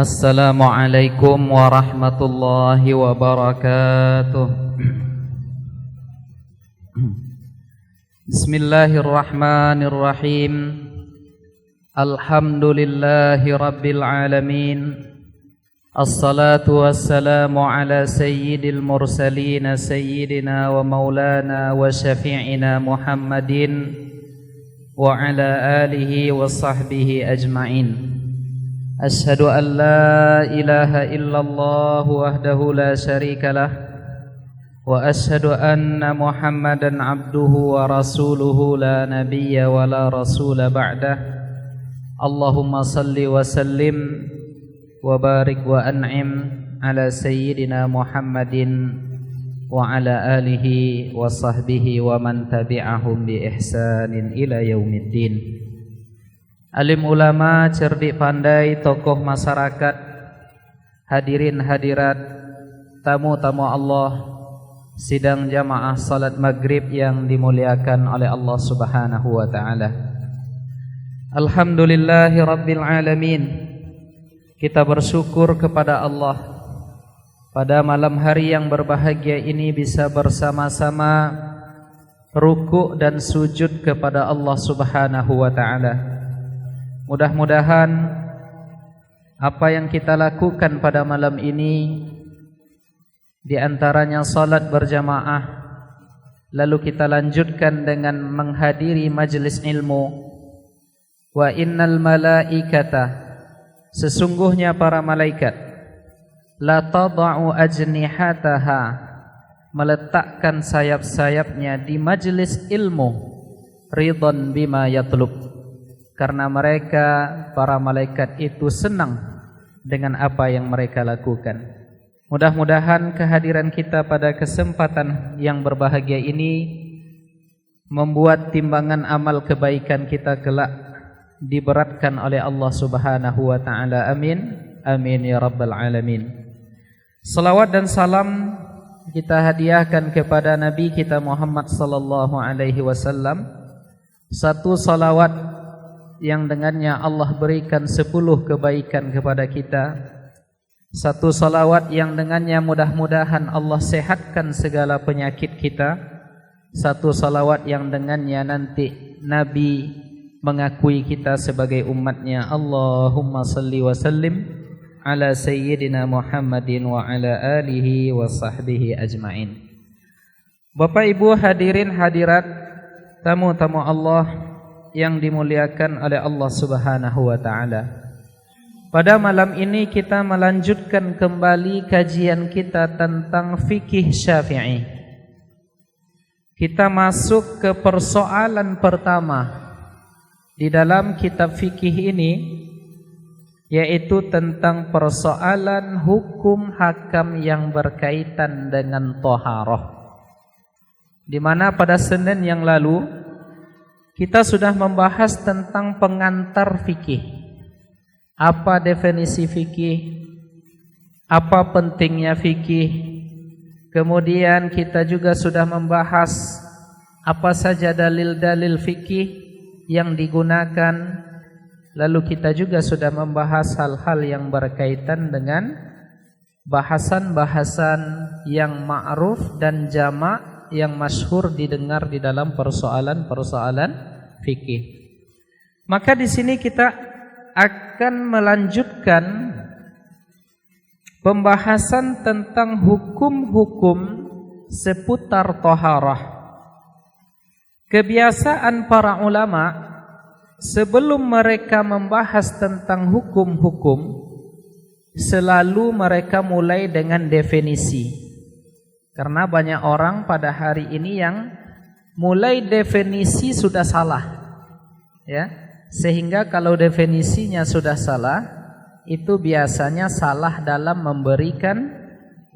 Assalamualaikum warahmatullahi wabarakatuh. Bismillahirrahmanirrahim. Alhamdulillahi rabbil alamin. Assalatu wassalamu ala sayyidil mursalin sayyidina wa maulana wa syafi'ina Muhammadin wa ala alihi wa sahbihi ajma'in. Asyhadu an la ilaha illallah wahdahu la syarika lah wa asyhadu anna Muhammadan abduhu wa rasuluhu la nabiyya wa la rasula ba'dah. Allahumma salli wa sallim wa barik wa an'im ala sayyidina Muhammadin wa ala alihi wa sahbihi wa man tabi'ahum bi ihsanin ila yaumiddin. Alim ulama, cerdik pandai, tokoh masyarakat, hadirin hadirat, tamu-tamu Allah, sidang jamaah salat maghrib yang dimuliakan oleh Allah Subhanahu wa ta'ala. Alhamdulillahi rabbil alamin. Kita bersyukur kepada Allah pada malam hari yang berbahagia ini bisa bersama-sama rukuk dan sujud kepada Allah Subhanahu wa ta'ala. Mudah-mudahan apa yang kita lakukan pada malam ini, di antaranya salat berjamaah, lalu kita lanjutkan dengan menghadiri majlis ilmu. Wa innal malaikata, sesungguhnya para malaikat, la tada'u ajnihataha, meletakkan sayap-sayapnya di majlis ilmu, ridhan bima yatlub, karena mereka, para malaikat itu senang dengan apa yang mereka lakukan. Mudah-mudahan kehadiran kita pada kesempatan yang berbahagia ini membuat timbangan amal kebaikan kita kelak diberatkan oleh Allah Subhanahu wa ta'ala. Amin. Amin ya rabbal alamin. Salawat dan salam kita hadiahkan kepada Nabi kita Muhammad sallallahu alaihi wasallam. Satu salawat yang dengannya Allah berikan 10 kebaikan kepada kita. Satu salawat yang dengannya mudah-mudahan Allah sehatkan segala penyakit kita. Satu salawat yang dengannya nanti Nabi mengakui kita sebagai umatnya. Allahumma salli wa sallim ala sayyidina Muhammadin wa ala alihi wa sahbihi ajma'in. Bapak Ibu hadirin hadirat, tamu-tamu Allah yang dimuliakan oleh Allah Subhanahu wa ta'ala. Pada malam ini kita melanjutkan kembali kajian kita tentang fikih Syafi'i. Kita masuk ke persoalan pertama di dalam kitab fikih ini, yaitu tentang persoalan hukum hakam yang berkaitan dengan thaharah. Di mana pada Senin yang lalu kita sudah membahas tentang pengantar fikih. Apa definisi fikih? Apa pentingnya fikih? Kemudian kita juga sudah membahas apa saja dalil-dalil fikih yang digunakan. Lalu kita juga sudah membahas hal-hal yang berkaitan dengan bahasan-bahasan yang ma'ruf dan jamak yang masyhur didengar di dalam persoalan-persoalan fikih. Maka di sini kita akan melanjutkan pembahasan tentang hukum-hukum seputar thaharah. Kebiasaan para ulama sebelum mereka membahas tentang hukum-hukum, selalu mereka mulai dengan definisi. Karena banyak orang pada hari ini yang mulai definisi sudah salah, ya. Sehingga kalau definisinya sudah salah, itu biasanya salah dalam memberikan,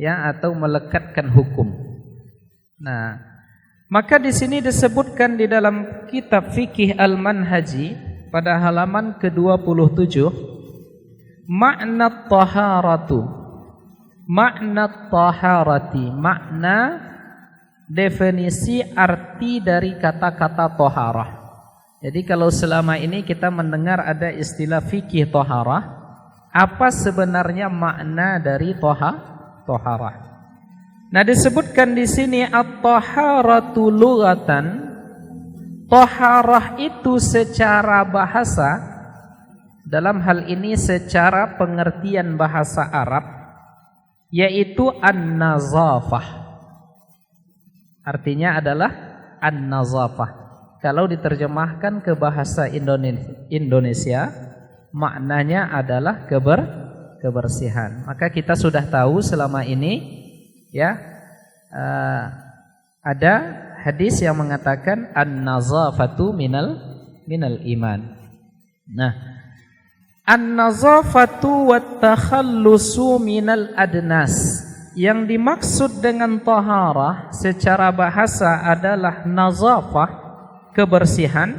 ya, atau melekatkan hukum. Nah, maka di sini disebutkan di dalam kitab fikih Al-Manhaji pada halaman ke-27, makna taharatu. Makna taharati, makna definisi arti dari kata-kata taharah. Jadi kalau selama ini kita mendengar ada istilah fikih taharah, apa sebenarnya makna dari taharah. Nah, disebutkan di sini at-taharatu lughatan. Taharah itu secara bahasa, dalam hal ini secara pengertian bahasa Arab, yaitu an-nazafah. Artinya adalah an-nazafah. Kalau diterjemahkan ke bahasa Indonesia, maknanya adalah kebersihan. Maka kita sudah tahu selama ini, ya, ada hadis yang mengatakan an-nazafatu minal iman. Nah, an-nazafatu wat-takhallusu minal adnas. Yang dimaksud dengan taharah secara bahasa adalah nazafah, kebersihan,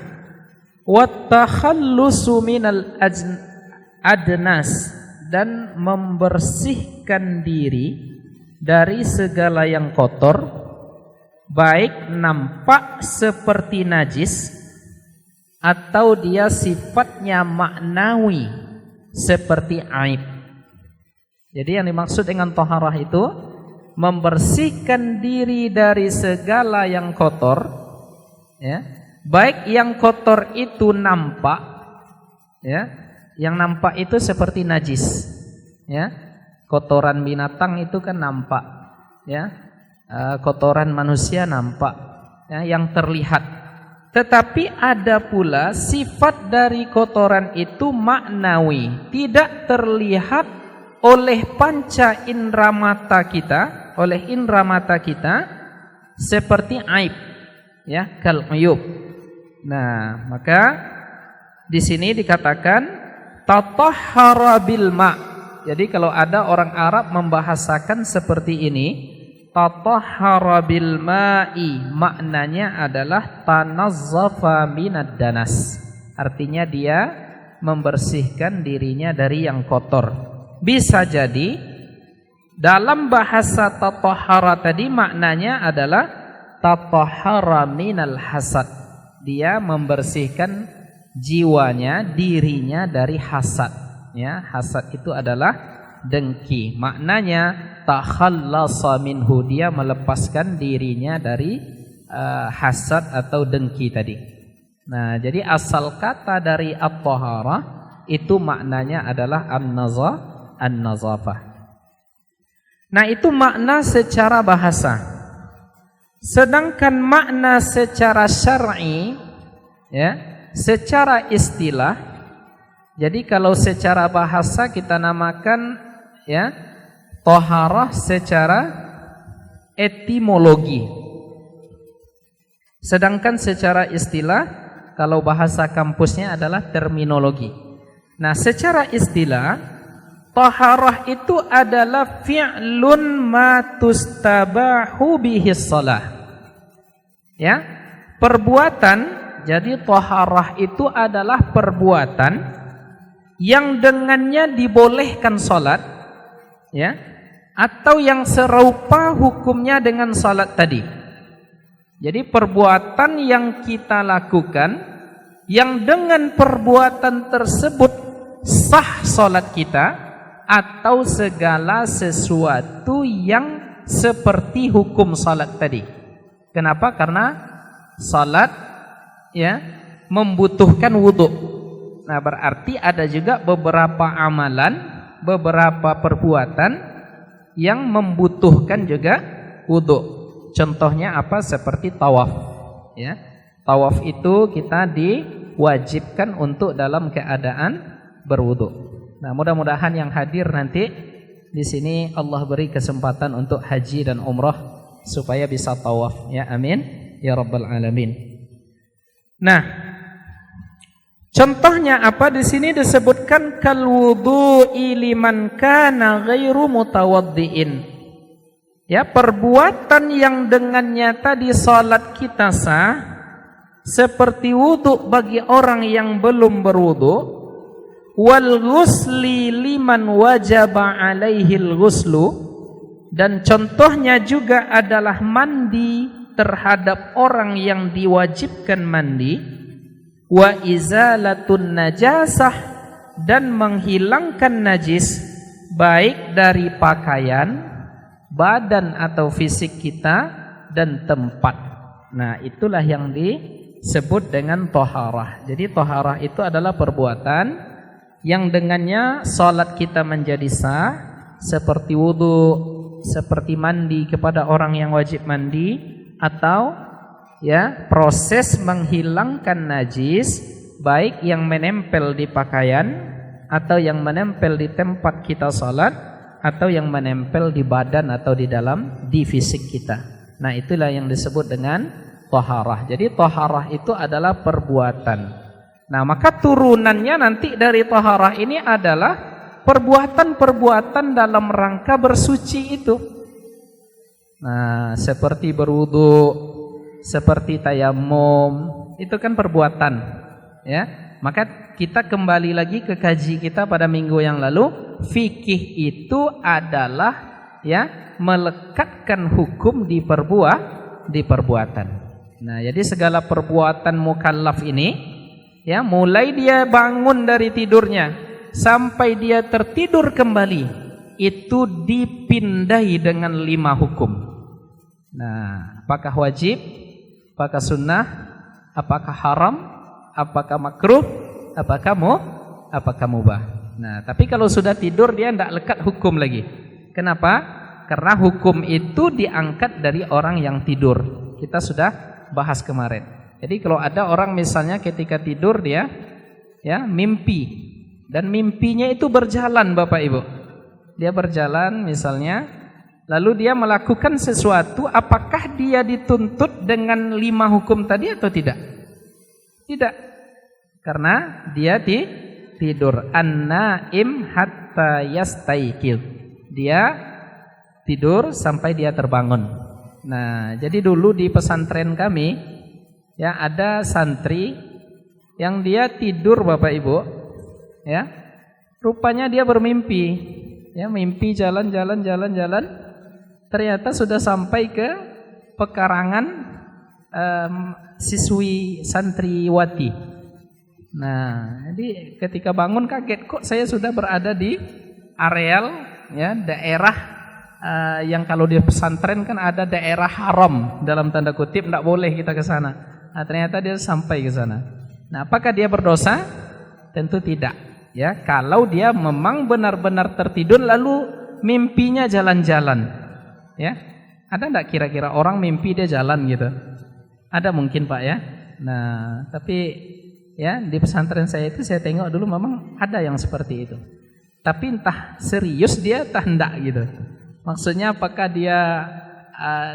wat-takhallusu minal adnas, dan membersihkan diri dari segala yang kotor, baik nampak seperti najis atau dia sifatnya maknawi seperti aib. Jadi yang dimaksud dengan taharah itu membersihkan diri dari segala yang kotor, ya, baik yang kotor itu nampak, ya, yang nampak itu seperti najis, ya, kotoran binatang itu kan nampak, ya, kotoran manusia nampak, ya, yang terlihat. Tetapi ada pula sifat dari kotoran itu maknawi, tidak terlihat oleh panca indera mata kita, seperti aib, ya, kal uyub. Nah, maka di sini dikatakan tatahhara bil ma'. Jadi kalau ada orang Arab membahasakan seperti ini, tatahhara bil ma'i, maknanya adalah tanazzafa minad danas. Artinya dia membersihkan dirinya dari yang kotor. Bisa jadi dalam bahasa tatahhara tadi maknanya adalah tatahhara minal hasad. Dia membersihkan jiwanya, dirinya dari hasad, ya. Hasad itu adalah dengki. Maknanya takhallasa minhu, dia melepaskan dirinya dari hasad atau dengki tadi. Nah, jadi asal kata dari at-taharah itu maknanya adalah an-nazafah. Nah, itu makna secara bahasa. Sedangkan makna secara syar'i, ya, secara istilah. Jadi kalau secara bahasa kita namakan, ya, taharah secara etimologi. Sedangkan secara istilah, kalau bahasa kampusnya adalah terminologi. Nah, secara istilah, taharah itu adalah fi'lun ma tustabahu bihi shalah. Ya, perbuatan. Jadi taharah itu adalah perbuatan yang dengannya dibolehkan salat, ya, atau yang serupa hukumnya dengan salat tadi. Jadi perbuatan yang kita lakukan yang dengan perbuatan tersebut sah salat kita, atau segala sesuatu yang seperti hukum salat tadi. Kenapa? Karena salat, ya, membutuhkan wudu. Nah, berarti ada juga beberapa amalan, beberapa perbuatan yang membutuhkan juga wudu. Contohnya apa? Seperti tawaf, ya. Tawaf itu kita diwajibkan untuk dalam keadaan berwudu. Nah, mudah-mudahan yang hadir nanti di sini Allah beri kesempatan untuk haji dan umrah supaya bisa tawaf, ya, amin ya rabbal alamin. Nah, contohnya apa? Di sini disebutkan kal wudu'i liman kana ghairu mutawaddiin. Ya, perbuatan yang dengannya tadi salat kita sah, seperti wudu bagi orang yang belum berwudu. Wal ghusli liman wajaba alaihil ghuslu, dan contohnya juga adalah mandi terhadap orang yang diwajibkan mandi. Wa izalatun najasah dan menghilangkan najis baik dari pakaian, badan atau fisik kita dan tempat. Nah, itulah yang disebut dengan toharah. Jadi toharah itu adalah perbuatan yang dengannya salat kita menjadi sah, seperti wudu, seperti mandi kepada orang yang wajib mandi, atau ya proses menghilangkan najis baik yang menempel di pakaian atau yang menempel di tempat kita salat atau yang menempel di badan atau di fisik kita. Nah, itulah yang disebut dengan taharah. Jadi taharah itu adalah perbuatan. Nah, maka turunannya nanti dari taharah ini adalah perbuatan-perbuatan dalam rangka bersuci itu. Nah, seperti berwudu, seperti tayammum, itu kan perbuatan, ya. Maka kita kembali lagi ke kaji kita pada minggu yang lalu, fikih itu adalah ya melekatkan hukum di perbuatan. Nah, jadi segala perbuatan mukallaf ini ya, mulai dia bangun dari tidurnya sampai dia tertidur kembali, itu dipindai dengan 5 hukum. Nah, apakah wajib, apakah sunnah, apakah haram, apakah makruh, apakah mubah. Nah, tapi kalau sudah tidur dia tidak lekat hukum lagi. Kenapa? Karena hukum itu diangkat dari orang yang tidur. Kita sudah bahas kemarin. Jadi kalau ada orang misalnya ketika tidur dia ya mimpi, dan mimpinya itu berjalan Bapak Ibu. Dia berjalan misalnya, lalu dia melakukan sesuatu, apakah dia dituntut dengan 5 hukum tadi atau tidak? Tidak. Karena dia tidur. An-naim hatta yastaiqil. Dia tidur sampai dia terbangun. Nah, jadi dulu di pesantren kami ya ada santri yang dia tidur Bapak Ibu, ya. Rupanya dia bermimpi. Ya, mimpi jalan. Ternyata sudah sampai ke pekarangan siswi santriwati. Nah, jadi ketika bangun kaget, kok saya sudah berada di areal ya daerah yang kalau di pesantren kan ada daerah haram dalam tanda kutip, tidak boleh kita ke sana. Nah, ternyata dia sampai ke sana. Nah, apakah dia berdosa? Tentu tidak. Ya, kalau dia memang benar-benar tertidur lalu mimpinya jalan-jalan. Ya, ada enggak kira-kira orang mimpi dia jalan gitu? Ada mungkin Pak ya. Nah, tapi ya di pesantren saya itu saya tengok dulu memang ada yang seperti itu. Tapi entah serius dia entah enggak gitu. Maksudnya apakah dia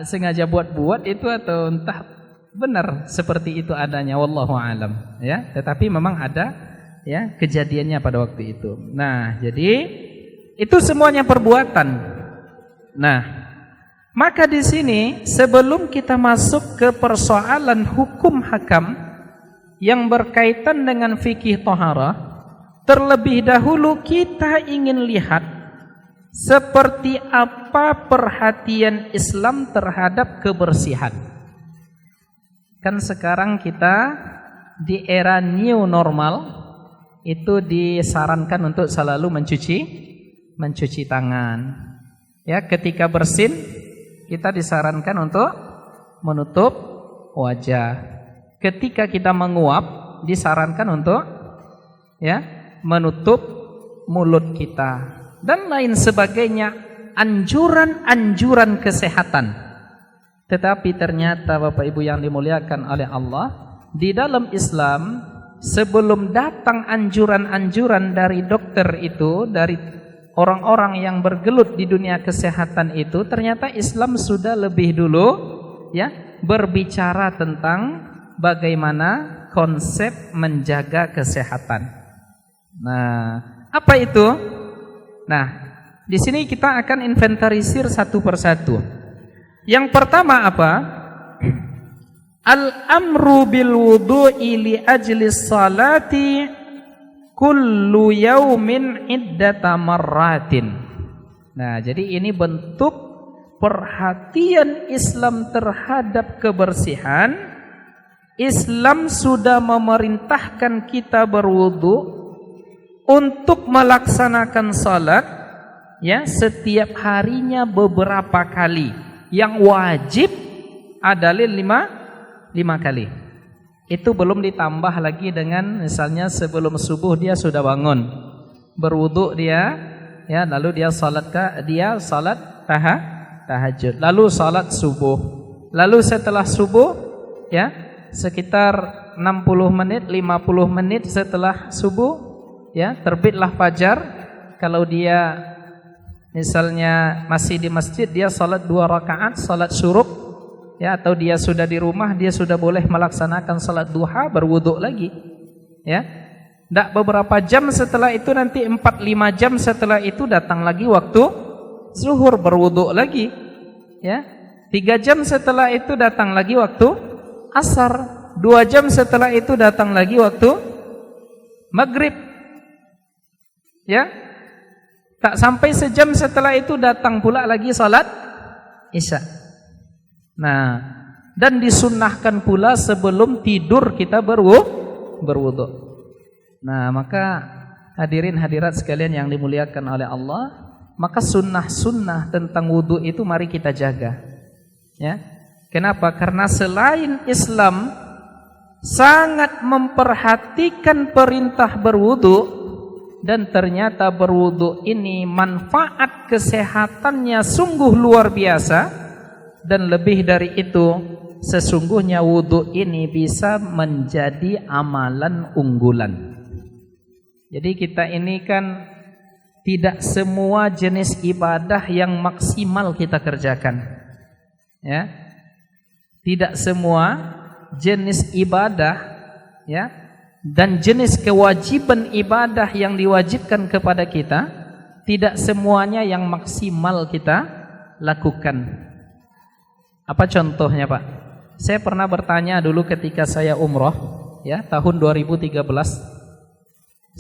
sengaja buat-buat itu atau entah benar seperti itu adanya, wallahu alam ya. Tetapi memang ada ya kejadiannya pada waktu itu. Nah, jadi itu semuanya perbuatan. Nah, maka di sini sebelum kita masuk ke persoalan hukum hakam yang berkaitan dengan fikih taharah, terlebih dahulu kita ingin lihat seperti apa perhatian Islam terhadap kebersihan. Kan sekarang kita di era new normal itu disarankan untuk selalu mencuci tangan. Ya, ketika bersin kita disarankan untuk menutup wajah. Ketika kita menguap disarankan untuk ya menutup mulut kita dan lain sebagainya, anjuran-anjuran kesehatan. Tetapi ternyata Bapak Ibu yang dimuliakan oleh Allah, di dalam Islam sebelum datang anjuran-anjuran dari dokter itu, dari orang-orang yang bergelut di dunia kesehatan itu, ternyata Islam sudah lebih dulu ya berbicara tentang bagaimana konsep menjaga kesehatan. Nah, apa itu? Nah, di sini kita akan inventarisir satu persatu. Yang pertama apa? Al-amru bil wudu'i li ajli salati kullu yaumin iddata marratin. Nah, jadi ini bentuk perhatian Islam terhadap kebersihan. Islam sudah memerintahkan kita berwudu untuk melaksanakan salat ya setiap harinya beberapa kali. Yang wajib adalah lima kali. Itu belum ditambah lagi dengan misalnya sebelum subuh dia sudah bangun, berwudu dia, ya lalu dia salat tahajud, lalu salat subuh, lalu setelah subuh ya sekitar 60 menit 50 menit setelah subuh ya terbitlah fajar. Kalau dia misalnya masih di masjid, dia salat 2 rakaat salat syuruk ya, atau dia sudah di rumah, dia sudah boleh melaksanakan salat duha, berwudu lagi ya. Tidak beberapa jam setelah itu, nanti 4-5 jam setelah itu datang lagi waktu zuhur, berwudu lagi ya. 3 jam setelah itu datang lagi waktu asar, 2 jam setelah itu datang lagi waktu maghrib ya. Tak sampai sejam setelah itu datang pula lagi salat isya. Nah, dan disunnahkan pula sebelum tidur kita berwudu. Nah, maka hadirin hadirat sekalian yang dimuliakan oleh Allah, maka sunnah-sunnah tentang wudu itu mari kita jaga. Ya. Kenapa? Karena selain Islam sangat memperhatikan perintah berwudu, dan ternyata berwudu ini manfaat kesehatannya sungguh luar biasa, dan lebih dari itu sesungguhnya wudu ini bisa menjadi amalan unggulan. Jadi kita ini kan tidak semua jenis ibadah yang maksimal kita kerjakan ya. Tidak semua jenis ibadah ya dan jenis kewajiban ibadah yang diwajibkan kepada kita, tidak semuanya yang maksimal kita lakukan. Apa contohnya, Pak? Saya pernah bertanya dulu ketika saya umroh ya, tahun 2013.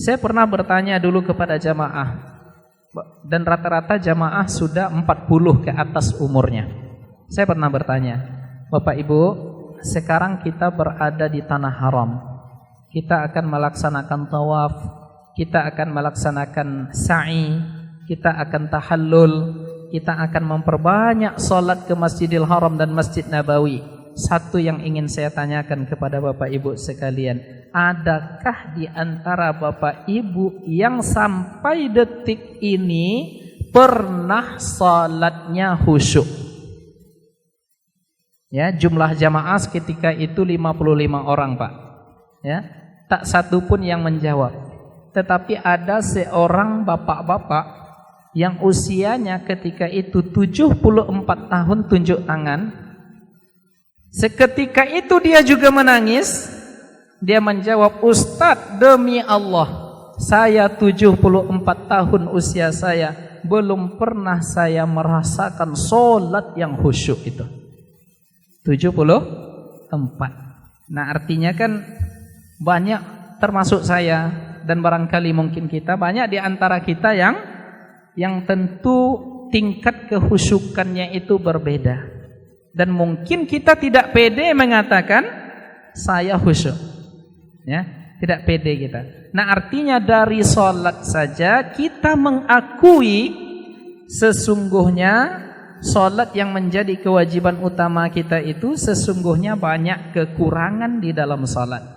Saya pernah bertanya dulu kepada jamaah, dan rata-rata jamaah sudah 40 ke atas umurnya. Saya pernah bertanya, Bapak Ibu, sekarang kita berada di tanah haram, kita akan melaksanakan tawaf, kita akan melaksanakan sa'i, kita akan tahallul, kita akan memperbanyak salat ke Masjidil Haram dan Masjid Nabawi. Satu yang ingin saya tanyakan kepada Bapak Ibu sekalian, adakah di antara Bapak Ibu yang sampai detik ini pernah salatnya khusyuk? Ya, jumlah jamaah ketika itu 55 orang, Pak. Ya, tak satu pun yang menjawab. Tetapi ada seorang bapak-bapak yang usianya ketika itu 74 tahun, tunjuk tangan. Seketika itu dia juga menangis. Dia menjawab, Ustadz, demi Allah, saya 74 tahun usia saya, belum pernah saya merasakan sholat yang khusyuk itu. 74. Nah, artinya kan banyak, termasuk saya dan barangkali mungkin kita, banyak di antara kita yang tentu tingkat kehusyukannya itu berbeda, dan mungkin kita tidak pede mengatakan saya khusyuk ya, tidak pede kita. Nah, artinya dari sholat saja kita mengakui sesungguhnya sholat yang menjadi kewajiban utama kita itu sesungguhnya banyak kekurangan di dalam sholat.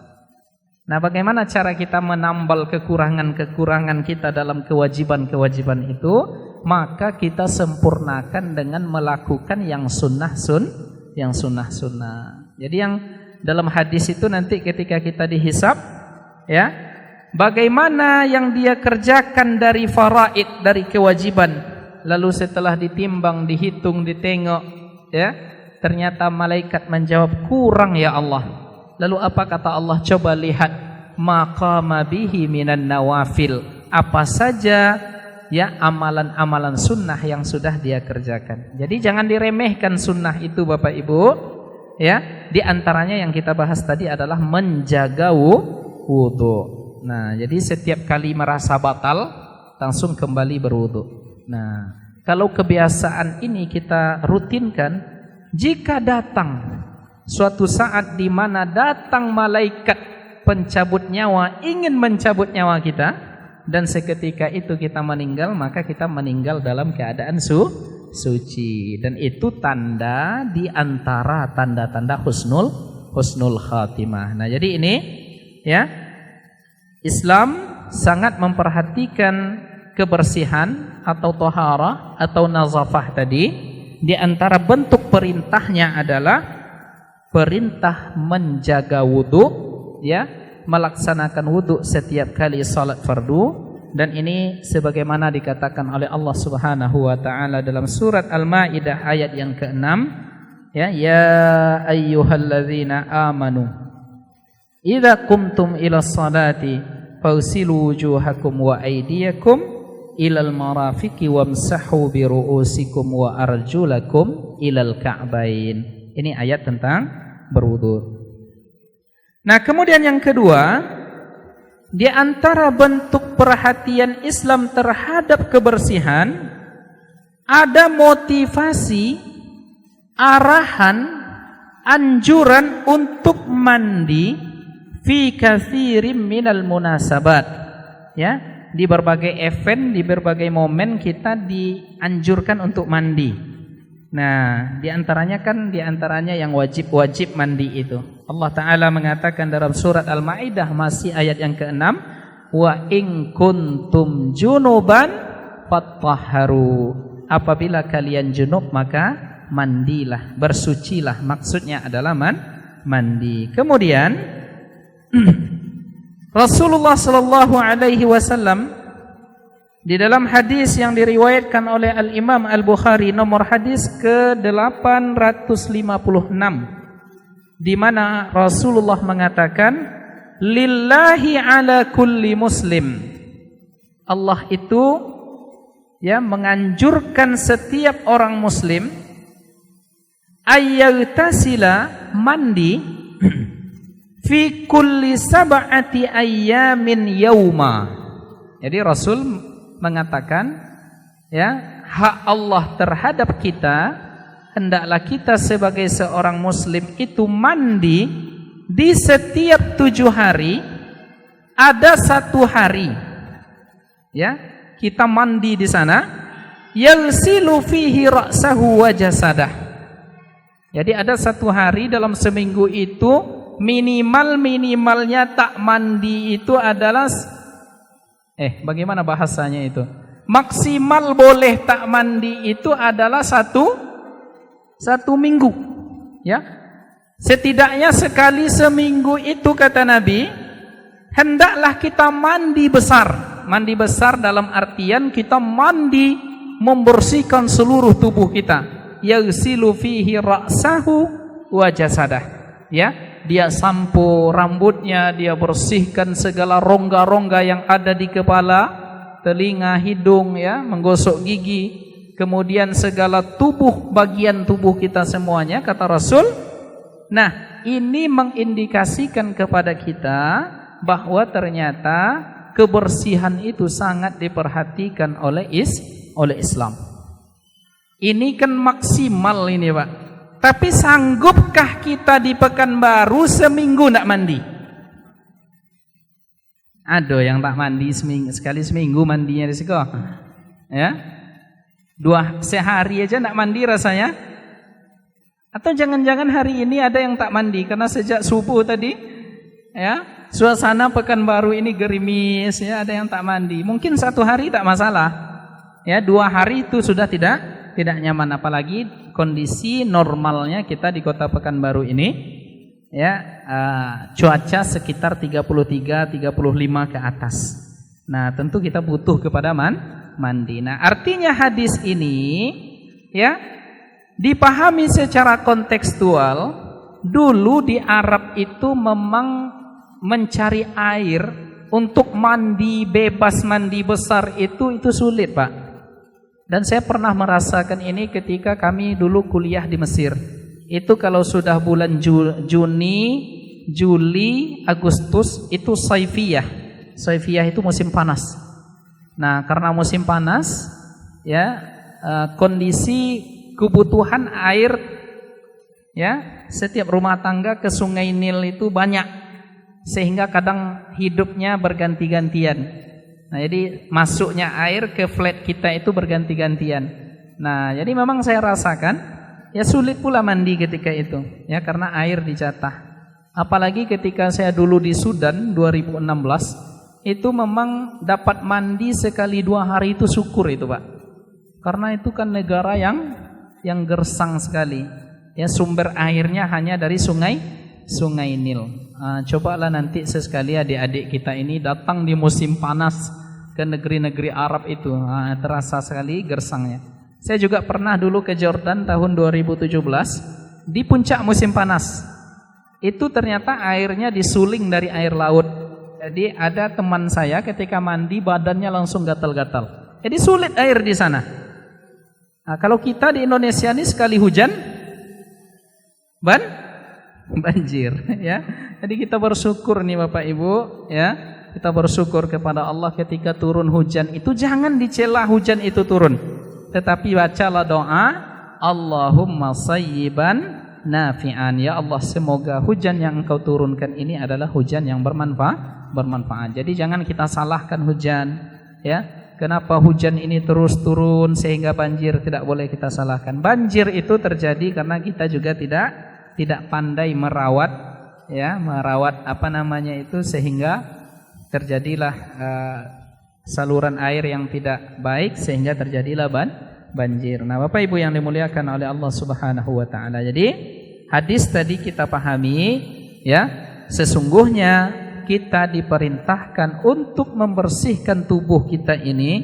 Nah, bagaimana cara kita menambal kekurangan-kekurangan kita dalam kewajiban-kewajiban itu? Maka kita sempurnakan dengan melakukan yang sunnah-sunnah. Jadi yang dalam hadis itu nanti ketika kita dihisab ya, bagaimana yang dia kerjakan dari faraid, dari kewajiban, lalu setelah ditimbang, dihitung, ditengok ya, ternyata malaikat menjawab, kurang ya Allah. Lalu apa kata Allah? Coba lihat, maqama bihi minan nawafil, apa saja ya amalan-amalan sunnah yang sudah dia kerjakan. Jadi jangan diremehkan sunnah itu Bapak Ibu ya. Di antaranya yang kita bahas tadi adalah menjaga wudu. Nah, jadi setiap kali merasa batal langsung kembali berwudu. Nah, kalau kebiasaan ini kita rutinkan, jika datang suatu saat di mana datang malaikat pencabut nyawa ingin mencabut nyawa kita, dan seketika itu kita meninggal, maka kita meninggal dalam keadaan suci. Dan itu tanda di antara tanda-tanda husnul khatimah. Nah, jadi ini ya, Islam sangat memperhatikan kebersihan atau thaharah atau nazafah tadi. Di antara bentuk perintahnya adalah perintah menjaga wudu, ya, melaksanakan wudu setiap kali salat fardu. Dan ini sebagaimana dikatakan oleh Allah Subhanahu wa taala dalam surat Al-Maidah ayat yang ke-6, ya, ya ayyuhalladzina amanu idza qumtum ila sholati fawsilu wujuhakum wa aydiyakum ilal marafiqi wamsahu bi ru'usikum wa arjulakum ilal ka'bain. Ini ayat tentang berwudu. Nah, kemudian yang kedua, di antara bentuk perhatian Islam terhadap kebersihan ada motivasi, arahan, anjuran untuk mandi fi katsirin minal munasabat. Ya, di berbagai event, di berbagai momen kita dianjurkan untuk mandi. Nah, di antaranya yang wajib mandi itu. Allah Ta'ala mengatakan dalam surat Al-Maidah masih ayat yang ke-6, wa in kuntum junuban fattahharu. Apabila kalian junub maka mandilah, bersucilah. Maksudnya adalah mandi. Kemudian Rasulullah sallallahu alaihi wasallam di dalam hadis yang diriwayatkan oleh Al-Imam Al-Bukhari nomor hadis ke-856, di mana Rasulullah mengatakan, lillahi ala kulli muslim. Allah itu ya menganjurkan setiap orang muslim ayyagtasila, mandi fi kulli sab'ati ayyamin yauma. Jadi Rasul mengatakan, ya, hak Allah terhadap kita, hendaklah kita sebagai seorang muslim itu mandi di setiap 7 hari ada 1 hari, ya, kita mandi di sana, yalsilu fihi ra'sahu wa jasadah. Jadi ada 1 hari dalam seminggu itu minimalnya tak mandi itu adalah bagaimana bahasanya itu? Maksimal boleh tak mandi itu adalah satu minggu, ya. Setidaknya sekali seminggu itu, kata Nabi, hendaklah kita mandi besar. Mandi besar dalam artian kita mandi membersihkan seluruh tubuh kita. Yaghsilu fihi ra'sahu wa jasadah. Ya. Dia sampo rambutnya, dia bersihkan segala rongga-rongga yang ada di kepala, telinga, hidung, ya, menggosok gigi, kemudian segala bagian tubuh kita semuanya, kata Rasul. Nah, ini mengindikasikan kepada kita bahwa ternyata kebersihan itu sangat diperhatikan oleh Islam. Ini kan maksimal ini, Pak. Tapi sanggupkah kita di Pekanbaru seminggu tidak mandi? Ada yang tak mandi sekali seminggu mandinya di situ, ya. 2 sehari aja tidak mandi rasanya. Atau jangan-jangan hari ini ada yang tak mandi karena sejak subuh tadi, ya, suasana Pekanbaru ini gerimis, ya, ada yang tak mandi. Mungkin 1 hari tak masalah, ya. 2 hari itu sudah tidak nyaman, apalagi kondisi normalnya kita di Kota Pekanbaru ini, ya, cuaca sekitar 33-35 ke atas. Nah, tentu kita butuh kepada mandi. Nah, artinya hadis ini, ya, dipahami secara kontekstual. Dulu di Arab itu memang mencari air untuk mandi bebas, mandi besar itu sulit, Pak. Dan saya pernah merasakan ini ketika kami dulu kuliah di Mesir. Itu kalau sudah bulan Juni, Juli, Agustus itu saifiyah. Saifiyah itu musim panas. Nah, karena musim panas, ya, kondisi kebutuhan air, ya, setiap rumah tangga ke Sungai Nil itu banyak, sehingga kadang hidupnya berganti-gantian. Nah, jadi masuknya air ke flat kita itu berganti-gantian. Nah, jadi memang saya rasakan ya sulit pula mandi ketika itu, ya karena air dijatah. Apalagi ketika saya dulu di Sudan 2016, itu memang dapat mandi sekali 2 hari itu syukur itu, Pak. Karena itu kan negara yang gersang sekali. Ya, sumber airnya hanya dari Sungai Nil. Cobalah nanti sesekali adik-adik kita ini datang di musim panas ke negeri-negeri Arab itu, terasa sekali gersangnya. Saya juga pernah dulu ke Jordan tahun 2017 di puncak musim panas. Itu ternyata airnya disuling dari air laut. Jadi ada teman saya ketika mandi badannya langsung gatal-gatal. Jadi sulit air di sana. Nah, kalau kita di Indonesia ini sekali hujan banjir, ya. Jadi kita bersyukur nih Bapak Ibu, ya. Kita bersyukur kepada Allah ketika turun hujan itu, jangan dicela hujan itu turun. Tetapi bacalah doa, Allahumma sayyiban nafi'an, ya Allah semoga hujan yang Engkau turunkan ini adalah hujan yang bermanfaat. Jadi jangan kita salahkan hujan, ya. Kenapa hujan ini terus turun sehingga banjir? Tidak boleh kita salahkan. Banjir itu terjadi karena kita juga tidak pandai merawat, ya, merawat sehingga terjadilah saluran air yang tidak baik sehingga terjadilah banjir. Nah, Bapak Ibu yang dimuliakan oleh Allah Subhanahu wa taala. Jadi, hadis tadi kita pahami, ya, sesungguhnya kita diperintahkan untuk membersihkan tubuh kita ini,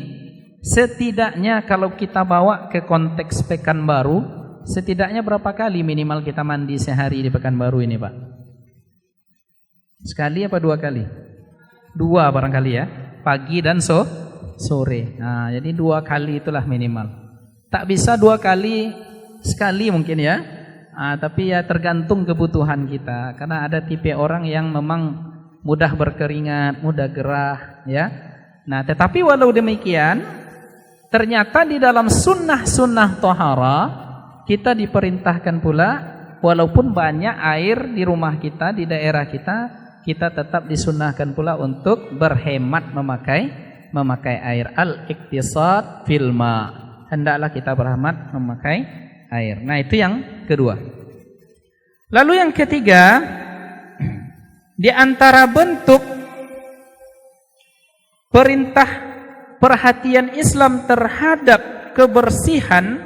setidaknya kalau kita bawa ke konteks Pekanbaru, setidaknya berapa kali minimal kita mandi sehari di Pekanbaru ini, Pak? Sekali apa 2 kali? 2 barangkali ya, pagi dan sore. Nah, jadi 2 kali itulah minimal. Tak bisa 2 kali, sekali mungkin ya. Tapi ya tergantung kebutuhan kita. Karena ada tipe orang yang memang mudah berkeringat, mudah gerah, ya. Nah, tetapi walau demikian, ternyata di dalam sunnah-sunnah tohara kita diperintahkan pula, walaupun banyak air di rumah kita, di daerah kita, kita tetap disunnahkan pula untuk berhemat memakai air. Al-iktisad fil ma. Hendaklah kita berhemat memakai air. Nah, itu yang kedua. Lalu yang ketiga, di antara bentuk perintah perhatian Islam terhadap kebersihan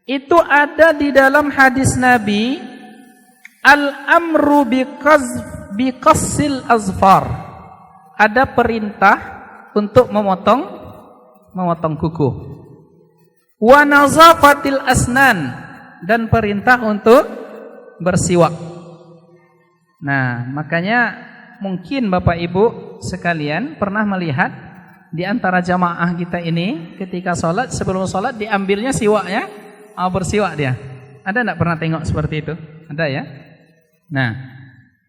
itu ada di dalam hadis Nabi, al-amru biqassil azfar. Ada perintah untuk memotong kuku. Wa nazafatil asnan, dan perintah untuk bersiwak. Nah, makanya mungkin Bapak Ibu sekalian pernah melihat di antara jamaah kita ini ketika sholat, sebelum sholat diambilnya siwaknya, bersiwak dia. Ada enggak pernah tengok seperti itu? Ada ya? Nah,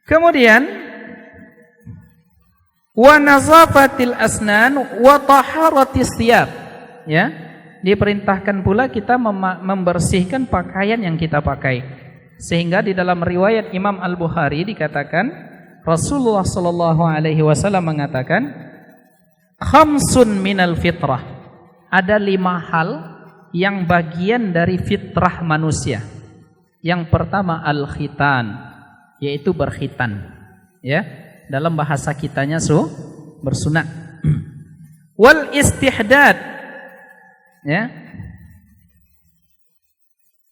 kemudian wa nazafatil asnan wa taharatis thiyab, ya. Diperintahkan pula kita membersihkan pakaian yang kita pakai. Sehingga di dalam riwayat Imam Al-Bukhari dikatakan Rasulullah sallallahu alaihi wasallam mengatakan, khamsun minal fitrah. Ada 5 hal yang bagian dari fitrah manusia. Yang pertama al-khitan, yaitu berkhitan, ya. Dalam bahasa kitanya bersunat. Wal istihdad, ya.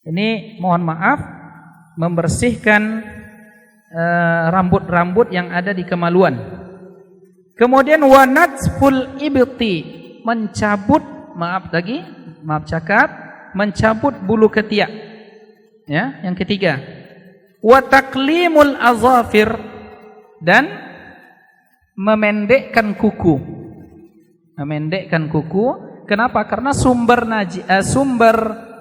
Ini mohon maaf, membersihkan rambut-rambut yang ada di kemaluan. Kemudian wanatsful ibti, mencabut, mencabut bulu ketiak. Ya, yang ketiga. Wa taqlimul azafir, dan memendekkan kuku. Memendekkan kuku. Kenapa? Karena sumber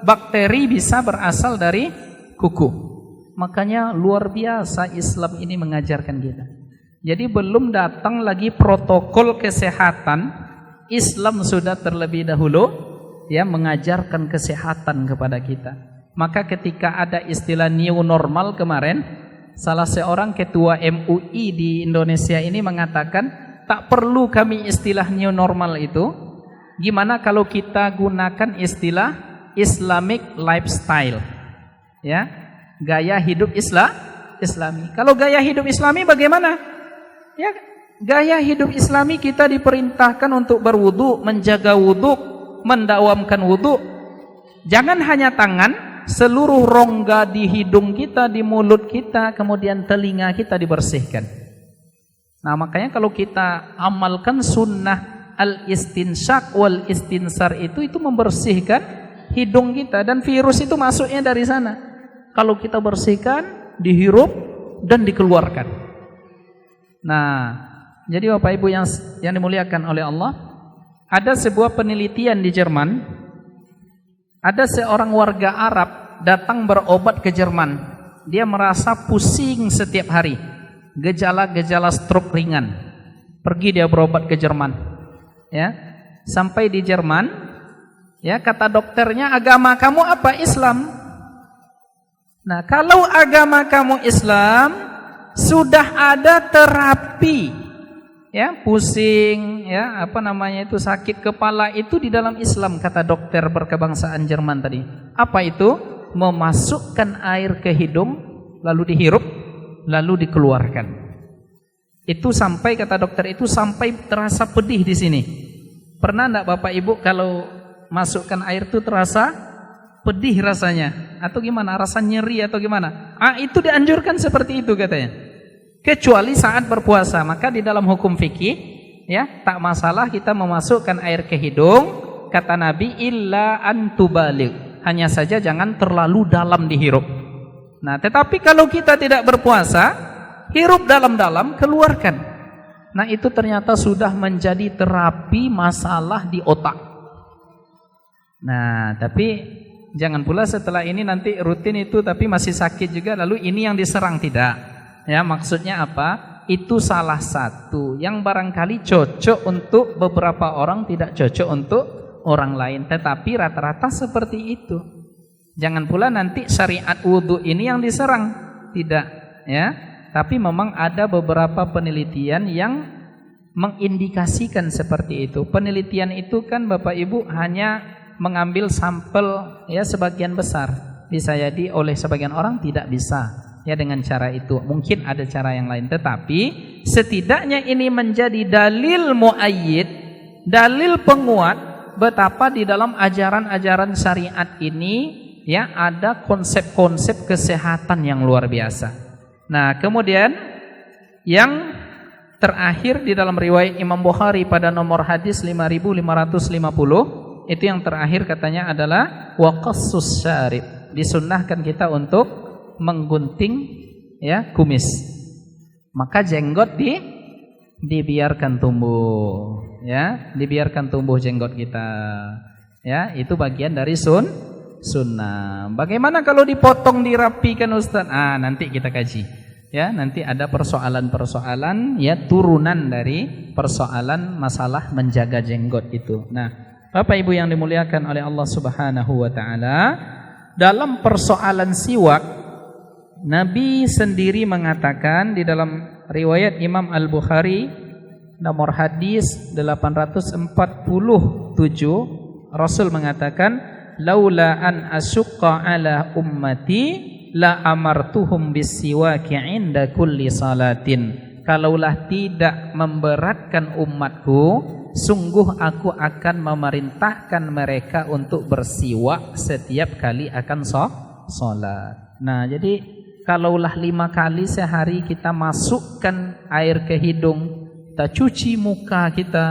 bakteri bisa berasal dari kuku. Makanya luar biasa Islam ini mengajarkan kita. Jadi belum datang lagi protokol kesehatan, Islam sudah terlebih dahulu ya mengajarkan kesehatan kepada kita. Maka ketika ada istilah new normal kemarin, salah seorang ketua MUI di Indonesia ini mengatakan tak perlu kami istilah new normal itu. Gimana kalau kita gunakan istilah Islamic lifestyle? Ya, gaya hidup Islami. Kalau gaya hidup Islami bagaimana? Ya, gaya hidup Islami kita diperintahkan untuk berwudu, menjaga wudu, mendawamkan wudu. Jangan hanya tangan, seluruh rongga di hidung kita, di mulut kita, kemudian telinga kita dibersihkan. Nah, makanya kalau kita amalkan sunnah al-istinsyak wal istinsar itu membersihkan hidung kita, dan virus itu masuknya dari sana. Kalau kita bersihkan, dihirup dan dikeluarkan. Nah, jadi Bapak Ibu yang dimuliakan oleh Allah, ada sebuah penelitian di Jerman. Ada seorang warga Arab datang berobat ke Jerman. Dia merasa pusing setiap hari, gejala-gejala stroke ringan. Pergi dia berobat ke Jerman. Ya, sampai di Jerman, ya, kata dokternya, agama kamu apa? Islam. Nah, kalau agama kamu Islam, sudah ada terapi. Ya, pusing, ya, sakit kepala itu di dalam Islam, kata dokter berkebangsaan Jerman tadi. Apa itu? Memasukkan air ke hidung, lalu dihirup, lalu dikeluarkan. Itu sampai, kata dokter itu, sampai terasa pedih di sini. Pernah enggak Bapak Ibu kalau masukkan air itu terasa pedih rasanya? Atau gimana? Rasa nyeri atau gimana? Itu dianjurkan seperti itu katanya. Kecuali saat berpuasa, maka di dalam hukum fikih, ya, tak masalah kita memasukkan air ke hidung, kata Nabi, illa antubaligh, hanya saja jangan terlalu dalam dihirup. Nah, tetapi kalau kita tidak berpuasa, hirup dalam-dalam, keluarkan. Nah, itu ternyata sudah menjadi terapi masalah di otak. Nah, tapi jangan pula setelah ini nanti rutin itu tapi masih sakit juga, lalu ini yang diserang, tidak. Ya, maksudnya apa? Itu salah satu yang barangkali cocok untuk beberapa orang, tidak cocok untuk orang lain. Tetapi rata-rata seperti itu. Jangan pula nanti syariat wudu ini yang diserang, tidak. Ya, tapi memang ada beberapa penelitian yang mengindikasikan seperti itu. Penelitian itu kan Bapak Ibu hanya mengambil sampel, ya, sebagian besar. Bisa jadi oleh sebagian orang tidak bisa. Ya, dengan cara itu mungkin ada cara yang lain, tetapi setidaknya ini menjadi dalil muayyid, dalil penguat betapa di dalam ajaran-ajaran syariat ini, ya, ada konsep-konsep kesehatan yang luar biasa. Nah, kemudian yang terakhir di dalam riwayat Imam Bukhari pada nomor hadis 5550, itu yang terakhir katanya adalah waqassus syarib, disunnahkan kita untuk menggunting, ya, kumis. Maka jenggot dibiarkan tumbuh, ya, dibiarkan tumbuh jenggot kita. Ya, itu bagian dari sunnah. Bagaimana kalau dipotong, dirapikan Ustaz? Nanti kita kaji. Ya, nanti ada persoalan-persoalan, ya, turunan dari persoalan masalah menjaga jenggot itu. Nah, Bapak Ibu yang dimuliakan oleh Allah Subhanahu wa taala, dalam persoalan siwak, Nabi sendiri mengatakan di dalam riwayat Imam Al-Bukhari nomor hadis 847, Rasul mengatakan, laula an asyqa ala ummati la amartuhum bisiwaki 'inda kulli salatin. Kalaulah tidak memberatkan umatku, sungguh aku akan memerintahkan mereka untuk bersiwak setiap kali akan salat. Nah, jadi kalaulah 5 kali sehari kita masukkan air ke hidung, kita cuci muka kita,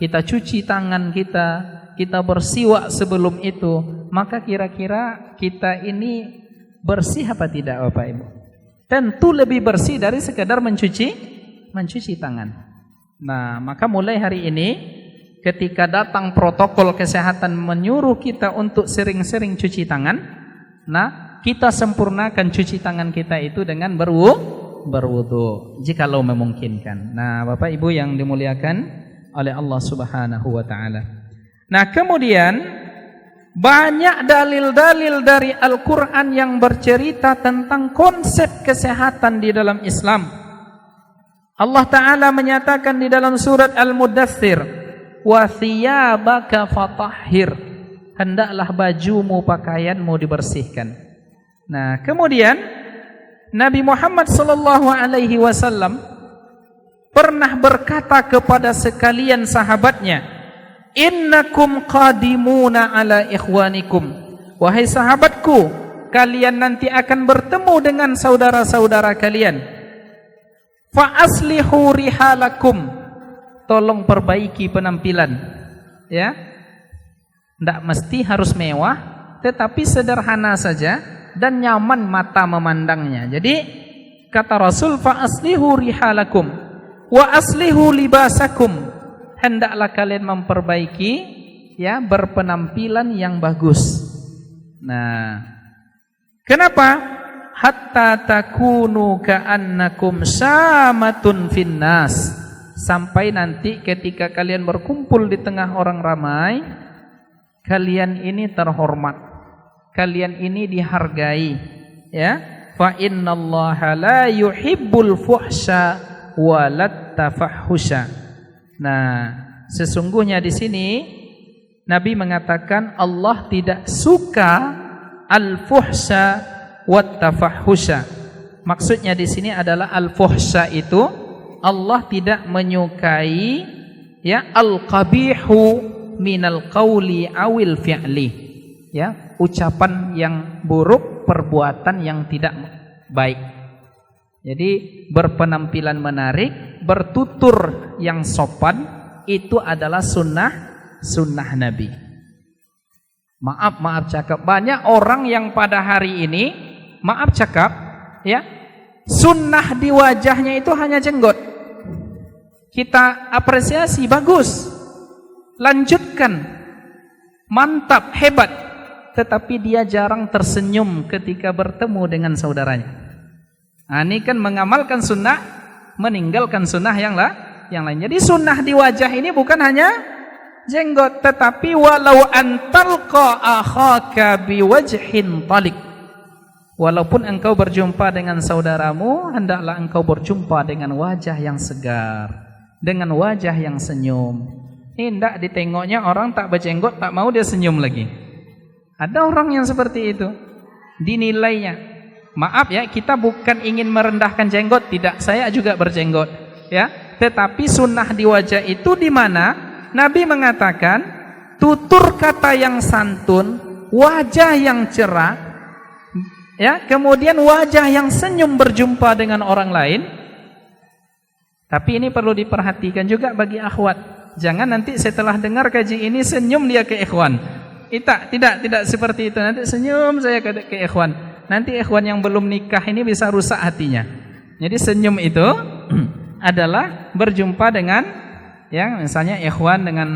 kita cuci tangan kita bersiwak sebelum itu, maka kira-kira kita ini bersih apa tidak Bapak Ibu? Tentu lebih bersih dari sekedar mencuci tangan. Nah, maka mulai hari ini ketika datang protokol kesehatan menyuruh kita untuk sering-sering cuci tangan, nah, kita sempurnakan cuci tangan kita itu dengan berwudu jikalau memungkinkan. Nah, Bapak Ibu yang dimuliakan oleh Allah Subhanahu wa taala. Nah, kemudian banyak dalil-dalil dari Al-Qur'an yang bercerita tentang konsep kesehatan di dalam Islam. Allah Ta'ala menyatakan di dalam surat Al-Muddathir, wa thiyabaka fatahhir, hendaklah bajumu, pakaianmu dibersihkan. Nah, kemudian Nabi Muhammad sallallahu alaihi wasallam pernah berkata kepada sekalian sahabatnya, innakum qadimuna ala ikhwanikum, wahai sahabatku, kalian nanti akan bertemu dengan saudara-saudara kalian. Fa aslihu rihalakum, tolong perbaiki penampilan, ya. Tidak mesti harus mewah, tetapi sederhana saja dan nyaman mata memandangnya. Jadi kata Rasul, fa aslihu rihalakum wa aslihu libasakum, hendaklah kalian memperbaiki, ya, berpenampilan yang bagus. Nah, kenapa? Hatta takunu ka'annakum samatun finnas, sampai nanti ketika kalian berkumpul di tengah orang ramai, kalian ini terhormat, kalian ini dihargai, ya. Fa innallaha la yuhibbul fuhsya walat tafahhusha. Nah, sesungguhnya di sini Nabi mengatakan Allah tidak suka al-fuhsya wat tafahhusha. Maksudnya di sini adalah al-fuhsya itu Allah tidak menyukai, ya, al-qabihu minal qawli awil fi'li, ya, ucapan yang buruk, perbuatan yang tidak baik. Jadi berpenampilan menarik, bertutur yang sopan, itu adalah sunnah Nabi. Maaf cakap, banyak orang yang pada hari ini, maaf cakap, ya, sunnah di wajahnya itu hanya jenggot. Kita apresiasi, bagus, lanjutkan, mantap, hebat, tetapi dia jarang tersenyum ketika bertemu dengan saudaranya. Nah, ini kan mengamalkan sunnah, meninggalkan sunnah yang lain. Jadi sunnah di wajah ini bukan hanya jenggot, tetapi walau antalqa akhaka biwajhin talik, walaupun engkau berjumpa dengan saudaramu, hendaklah engkau berjumpa dengan wajah yang segar, dengan wajah yang senyum. Ini hendak ditengoknya orang tak berjenggot, tak mau dia senyum lagi. Ada orang yang seperti itu, dinilainya. Maaf ya, kita bukan ingin merendahkan jenggot, tidak, saya juga berjenggot, ya. Tetapi sunnah di wajah itu di mana Nabi mengatakan tutur kata yang santun, wajah yang cerah, ya, kemudian wajah yang senyum berjumpa dengan orang lain. Tapi ini perlu diperhatikan juga bagi akhwat. Jangan nanti setelah dengar kaji ini senyum dia ke ikhwan. Tidak seperti itu. Nanti senyum saya ke ikhwan. Nanti ikhwan yang belum nikah ini bisa rusak hatinya. Jadi senyum itu adalah berjumpa dengan, ya, misalnya ikhwan dengan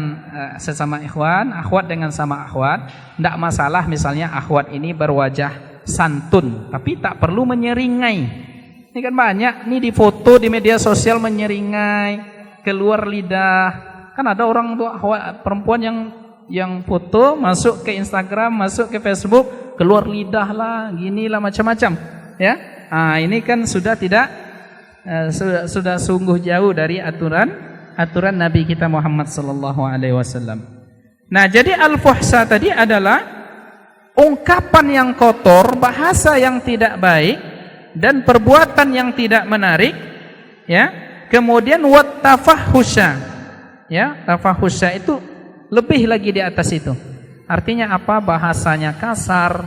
sesama ikhwan, akhwat dengan sama akhwat. Tidak masalah misalnya akhwat ini berwajah santun, tapi tak perlu menyeringai. Ini kan banyak nih di foto di media sosial menyeringai, keluar lidah. Kan ada orang tuh akhwat perempuan yang foto masuk ke Instagram, masuk ke Facebook, keluar lidah lah, ginilah macam-macam, ya. Ah, ini kan sudah tidak sudah sungguh jauh dari aturan Nabi kita Muhammad sallallahu alaihi wasallam. Nah, jadi al-fuhsha tadi adalah ungkapan yang kotor, bahasa yang tidak baik dan perbuatan yang tidak menarik, ya. Kemudian wat tafahhusha. Ya, tafahhusha itu lebih lagi di atas itu. Artinya apa? Bahasanya kasar,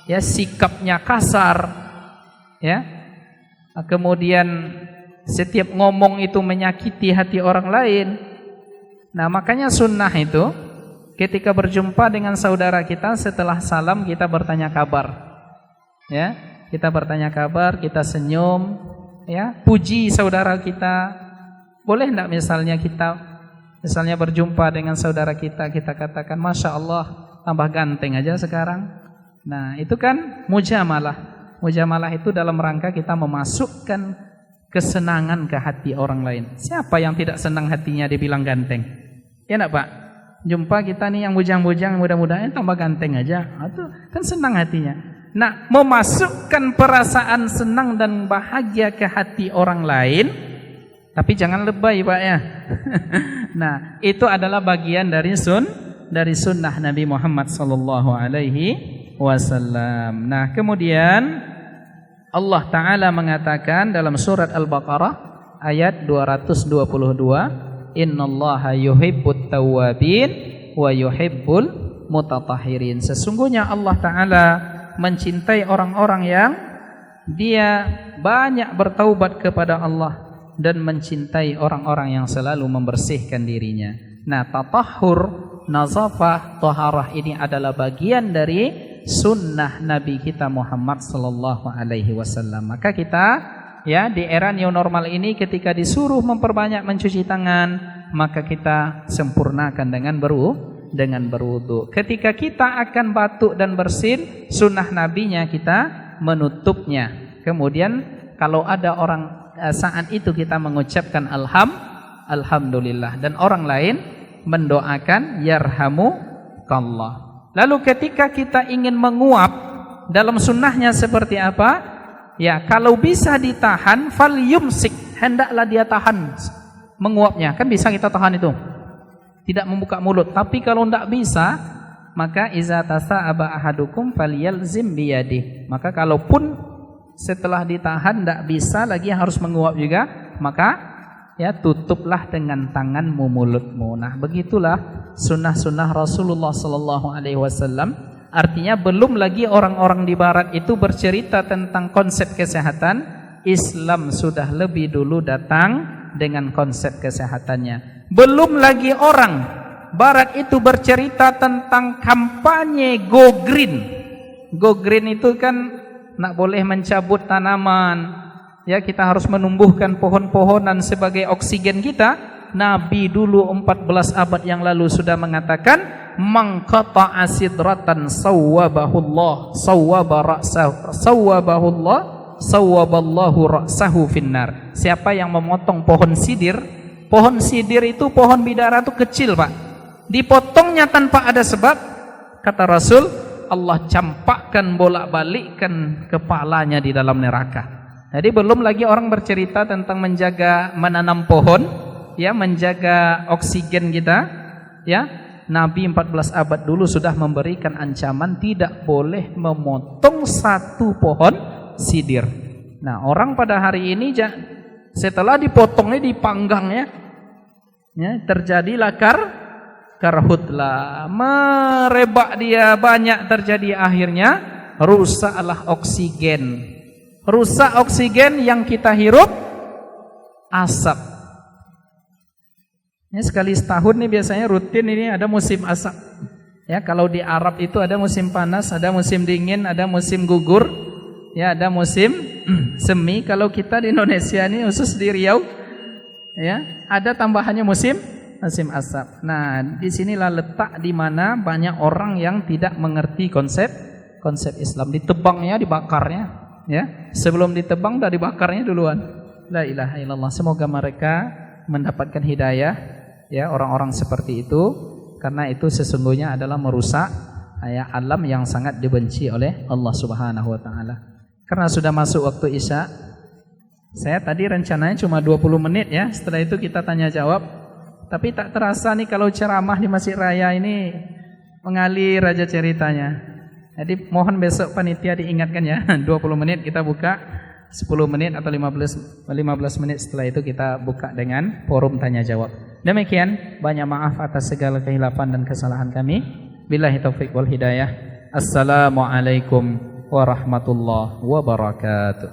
ya, sikapnya kasar, ya. Kemudian setiap ngomong itu menyakiti hati orang lain. Nah, makanya sunnah itu ketika berjumpa dengan saudara kita, setelah salam kita bertanya kabar, ya, kita bertanya kabar, kita senyum, ya, puji saudara kita. Boleh enggak misalnya misalnya berjumpa dengan saudara kita, kita katakan Masya Allah tambah ganteng aja sekarang. Nah, itu kan mujamalah. Mujamalah itu dalam rangka kita memasukkan kesenangan ke hati orang lain. Siapa yang tidak senang hatinya dibilang ganteng? Ya enggak Pak? Jumpa kita nih yang bujang-bujang, mudah-mudahan tambah ganteng aja. Itu kan senang hatinya. Nah, memasukkan perasaan senang dan bahagia ke hati orang lain, Tapi jangan lebay Pak ya. Nah, itu adalah bagian dari sunnah Nabi Muhammad sallallahu alaihi wasallam. Nah, kemudian Allah Ta'ala mengatakan dalam surat Al-Baqarah ayat 222, innallaha yuhibbut tawwabin wa yuhibbul mutatahhirin. Sesungguhnya Allah Ta'ala mencintai orang-orang yang dia banyak bertaubat kepada Allah dan mencintai orang-orang yang selalu membersihkan dirinya. Nah, tatahhur, nazafah, taharah ini adalah bagian dari sunnah Nabi kita Muhammad sallallahu alaihi wasallam. Maka kita ya di era new normal ini ketika disuruh memperbanyak mencuci tangan, maka kita sempurnakan dengan berwudu. Ketika kita akan batuk dan bersin, sunnah nabinya kita menutupnya. Kemudian kalau ada orang saat itu kita mengucapkan alhamdulillah, dan orang lain mendoakan yarhamukallah. Lalu ketika kita ingin menguap, dalam sunnahnya seperti apa? Ya, kalau bisa ditahan falyumsik, hendaklah dia tahan menguapnya. Kan bisa kita tahan itu, tidak membuka mulut. Tapi kalau tidak bisa, maka iza tasa'aba ahadukum falyalzim biyadih. Maka kalaupun setelah ditahan tidak bisa lagi, harus menguap juga, maka ya tutuplah dengan tanganmu mulutmu. Nah, begitulah sunnah-sunnah Rasulullah sallallahu alaihi wasallam. Artinya belum lagi orang-orang di barat itu bercerita tentang konsep kesehatan, Islam sudah lebih dulu datang dengan konsep kesehatannya. Belum lagi orang barat itu bercerita tentang kampanye go green. Go green itu kan nak boleh mencabut tanaman, ya kita harus menumbuhkan pohon-pohonan sebagai oksigen kita. Nabi dulu 14 abad yang lalu sudah mengatakan, man qata'a sidratan sawwabahullah sawwaballahu ra'sahu finnar. Siapa yang memotong pohon sidir itu pohon bidara itu kecil Pak, dipotongnya tanpa ada sebab, kata Rasul, Allah campakkan bolak-balikkan kepalanya di dalam neraka. Jadi belum lagi orang bercerita tentang menjaga menanam pohon, ya menjaga oksigen kita, ya. Nabi 14 abad dulu sudah memberikan ancaman tidak boleh memotong satu pohon sidir. Nah, orang pada hari ini setelah dipotongnya, dipanggangnya, ya, terjadilah karhutlah, merebak dia, banyak terjadi, akhirnya rusaklah oksigen. Rusak oksigen yang kita hirup, asap. Ini sekali setahun nih biasanya rutin ini ada musim asap. Ya, kalau di Arab itu ada musim panas, ada musim dingin, ada musim gugur, ya ada musim semi. Kalau kita di Indonesia ini khusus di Riau, ya ada tambahannya musim asap. Nah, disinilah letak di mana banyak orang yang tidak mengerti konsep Islam. Ditebangnya, dibakarnya, ya. Sebelum ditebang dah dibakarnya duluan. La ilaha illallah. Semoga mereka mendapatkan hidayah, ya orang-orang seperti itu, karena itu sesungguhnya adalah merusak ya alam yang sangat dibenci oleh Allah Subhanahu wa taala. Karena sudah masuk waktu Isya. Saya tadi rencananya cuma 20 menit ya. Setelah itu kita tanya jawab. Tapi tak terasa nih kalau ceramah di Masjid Raya ini mengalir aja ceritanya. Jadi mohon besok panitia diingatkan ya, 20 menit kita buka, 10 menit atau 15 menit setelah itu kita buka dengan forum tanya jawab. Demikian, banyak maaf atas segala kehilapan dan kesalahan kami. Billahi taufiq wal hidayah. Assalamualaikum warahmatullahi wabarakatuh.